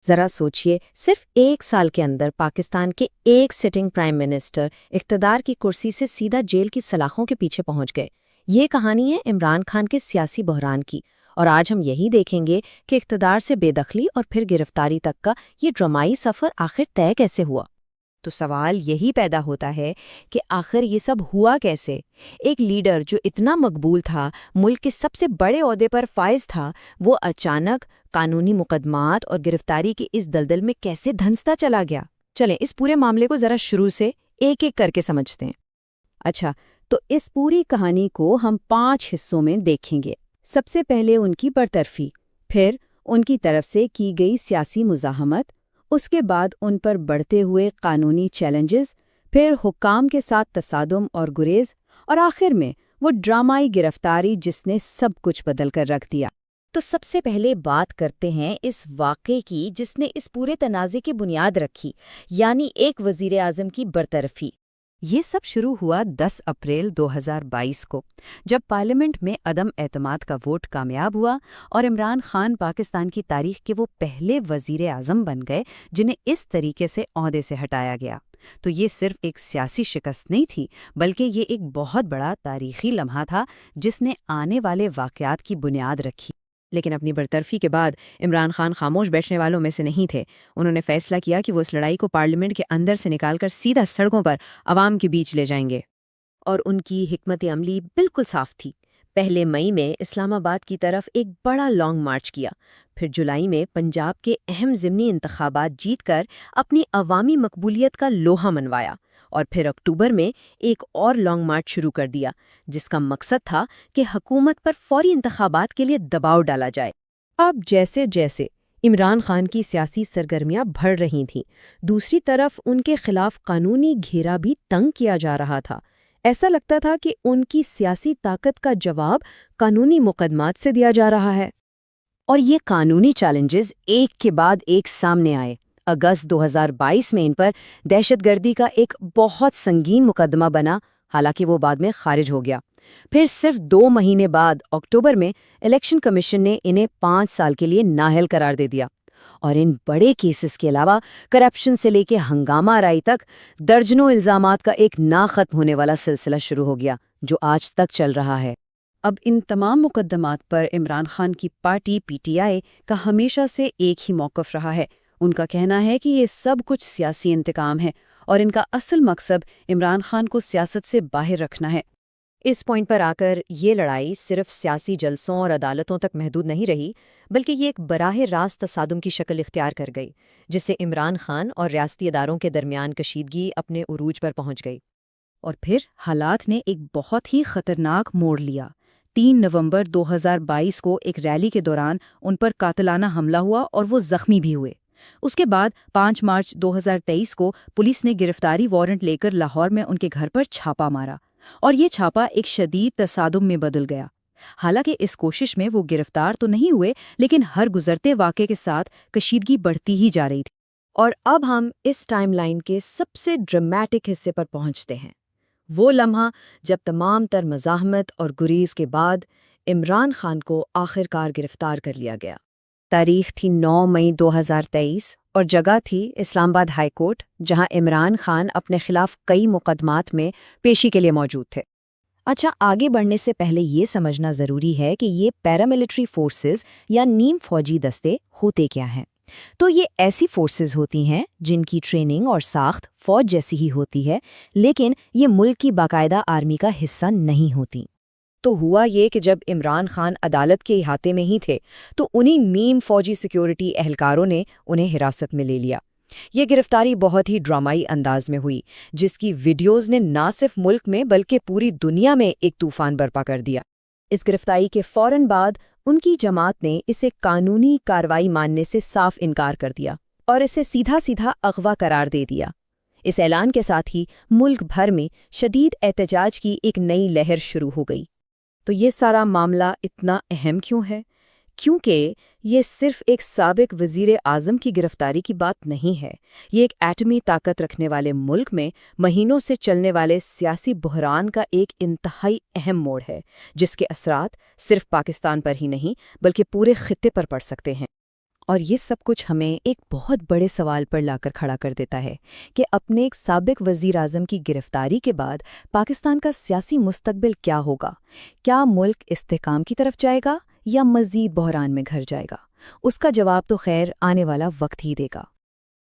ذرا سوچئے، صرف 1 سال کے اندر پاکستان کے ایک سٹنگ پرائم منسٹر اقتدار کی کرسی سے سیدھا جیل کی سلاخوں کے پیچھے پہنچ گئے۔ یہ کہانی ہے عمران خان کے سیاسی بحران کی، اور آج ہم یہی دیکھیں گے کہ اقتدار سے بے دخلی اور پھر گرفتاری تک کا یہ ڈرامائی سفر آخر طے کیسے ہوا۔ تو سوال یہی پیدا ہوتا ہے کہ آخر یہ سب ہوا کیسے؟ ایک لیڈر جو اتنا مقبول تھا، ملک کے سب سے بڑے عہدے پر فائز تھا، وہ اچانک قانونی مقدمات اور گرفتاری کے اس دلدل میں کیسے دھنستا چلا گیا؟ چلیں اس پورے معاملے کو ذرا شروع سے ایک ایک کر کے سمجھتے ہیں۔ اچھا، تو اس پوری کہانی کو ہم 5 حصوں میں دیکھیں گے۔ سب سے پہلے ان کی برطرفی، پھر ان کی طرف سے کی گئی سیاسی مزاحمت، اس کے بعد ان پر بڑھتے ہوئے قانونی چیلنجز، پھر حکام کے ساتھ تصادم اور گریز، اور آخر میں وہ ڈرامائی گرفتاری جس نے سب کچھ بدل کر رکھ دیا۔ تو سب سے پہلے بات کرتے ہیں اس واقعے کی جس نے اس پورے تنازع کی بنیاد رکھی، یعنی ایک وزیر اعظم کی برطرفی۔ یہ سب شروع ہوا 10 اپریل 2022 کو، جب پارلیمنٹ میں عدم اعتماد کا ووٹ کامیاب ہوا اور عمران خان پاکستان کی تاریخ کے وہ پہلے وزیر اعظم بن گئے جنہیں اس طریقے سے عہدے سے ہٹایا گیا۔ تو یہ صرف ایک سیاسی شکست نہیں تھی، بلکہ یہ ایک بہت بڑا تاریخی لمحہ تھا جس نے آنے والے واقعات کی بنیاد رکھی۔ لیکن اپنی برطرفی کے بعد عمران خان خاموش بیٹھنے والوں میں سے نہیں تھے۔ انہوں نے فیصلہ کیا کہ وہ اس لڑائی کو پارلیمنٹ کے اندر سے نکال کر سیدھا سڑکوں پر عوام کے بیچ لے جائیں گے۔ اور ان کی حکمت عملی بالکل صاف تھی۔ پہلے مئی میں اسلام آباد کی طرف ایک بڑا لانگ مارچ کیا، پھر جولائی میں پنجاب کے اہم ضمنی انتخابات جیت کر اپنی عوامی مقبولیت کا لوہا منوایا، اور پھر اکتوبر میں ایک اور لانگ مارچ شروع کر دیا جس کا مقصد تھا کہ حکومت پر فوری انتخابات کے لیے دباؤ ڈالا جائے۔ اب جیسے جیسے عمران خان کی سیاسی سرگرمیاں بڑھ رہی تھیں، دوسری طرف ان کے خلاف قانونی گھیرا بھی تنگ کیا جا رہا تھا۔ ایسا لگتا تھا کہ ان کی سیاسی طاقت کا جواب قانونی مقدمات سے دیا جا رہا ہے۔ اور یہ قانونی چیلنجز ایک کے بعد ایک سامنے آئے۔ اگست 2022 میں ان پر دہشت گردی کا ایک بہت سنگین مقدمہ بنا، حالانکہ وہ بعد میں خارج ہو گیا۔ پھر صرف 2 مہینے بعد اکتوبر میں الیکشن کمیشن نے انہیں 5 سال کے لیے نااہل قرار دے دیا۔ اور ان بڑے کیسز کے علاوہ کرپشن سے لے کے ہنگامہ آرائی تک درجنوں الزامات کا ایک نہ ختم ہونے والا سلسلہ شروع ہو گیا جو آج تک چل رہا ہے۔ اب ان تمام مقدمات پر عمران خان کی پارٹی پی ٹی آئی کا ہمیشہ سے ایک ہی موقف رہا ہے۔ ان کا کہنا ہے کہ یہ سب کچھ سیاسی انتقام ہے اور ان کا اصل مقصد عمران خان کو سیاست سے باہر رکھنا ہے۔ اس پوائنٹ پر آ کر یہ لڑائی صرف سیاسی جلسوں اور عدالتوں تک محدود نہیں رہی، بلکہ یہ ایک براہ راست تصادم کی شکل اختیار کر گئی، جس سے عمران خان اور ریاستی اداروں کے درمیان کشیدگی اپنے عروج پر پہنچ گئی۔ اور پھر حالات نے ایک بہت ہی خطرناک موڑ لیا۔ 3 نومبر 2022 کو ایک ریلی کے دوران ان پر قاتلانہ حملہ ہوا اور وہ زخمی بھی ہوئے۔ اس کے بعد 5 مارچ 2023 کو پولیس نے گرفتاری وارنٹ لے کر لاہور میں ان کے گھر پر چھاپا مارا، اور یہ چھاپا ایک شدید تصادم میں بدل گیا۔ حالانکہ اس کوشش میں وہ گرفتار تو نہیں ہوئے، لیکن ہر گزرتے واقعے کے ساتھ کشیدگی بڑھتی ہی جا رہی تھی۔ اور اب ہم اس ٹائم لائن کے سب سے ڈرمیٹک حصے پر پہنچتے ہیں، وہ لمحہ جب تمام تر مزاحمت اور گریز کے بعد عمران خان کو آخرکار گرفتار کر لیا گیا۔ تاریخ تھی 9 مئی 2023 اور جگہ تھی اسلام آباد ہائی کورٹ، جہاں عمران خان اپنے خلاف کئی مقدمات میں پیشی کے لیے موجود تھے۔ اچھا، آگے بڑھنے سے پہلے یہ سمجھنا ضروری ہے کہ یہ پیراملٹری فورسز یا نیم فوجی دستے ہوتے کیا ہیں۔ تو یہ ایسی فورسز ہوتی ہیں جن کی ٹریننگ اور ساخت فوج جیسی ہی ہوتی ہے، لیکن یہ ملک کی باقاعدہ آرمی کا حصہ نہیں ہوتی۔ تو ہوا یہ کہ جب عمران خان عدالت کے احاطے میں ہی تھے تو انہی نیم فوجی سیکیورٹی اہلکاروں نے انہیں حراست میں لے لیا۔ یہ گرفتاری بہت ہی ڈرامائی انداز میں ہوئی، جس کی ویڈیوز نے نہ صرف ملک میں بلکہ پوری دنیا میں ایک طوفان برپا کر دیا۔ اس گرفتاری کے فوراً بعد ان کی جماعت نے اسے قانونی کارروائی ماننے سے صاف انکار کر دیا اور اسے سیدھا سیدھا اغوا قرار دے دیا۔ اس اعلان کے ساتھ ہی ملک بھر میں شدید احتجاج کی ایک نئی لہر شروع ہو گئی۔ تو یہ سارا معاملہ اتنا اہم کیوں ہے؟ کیونکہ یہ صرف ایک سابق وزیر اعظم کی گرفتاری کی بات نہیں ہے، یہ ایک ایٹمی طاقت رکھنے والے ملک میں مہینوں سے چلنے والے سیاسی بحران کا ایک انتہائی اہم موڑ ہے، جس کے اثرات صرف پاکستان پر ہی نہیں بلکہ پورے خطے پر پڑ سکتے ہیں۔ اور یہ سب کچھ ہمیں ایک بہت بڑے سوال پر لا کر کھڑا کر دیتا ہے کہ اپنے ایک سابق وزیر اعظم کی گرفتاری کے بعد پاکستان کا سیاسی مستقبل کیا ہوگا؟ کیا ملک استحکام کی طرف جائے گا یا مزید بحران میں گھر جائے گا؟ اس کا جواب تو خیر آنے والا وقت ہی دے گا۔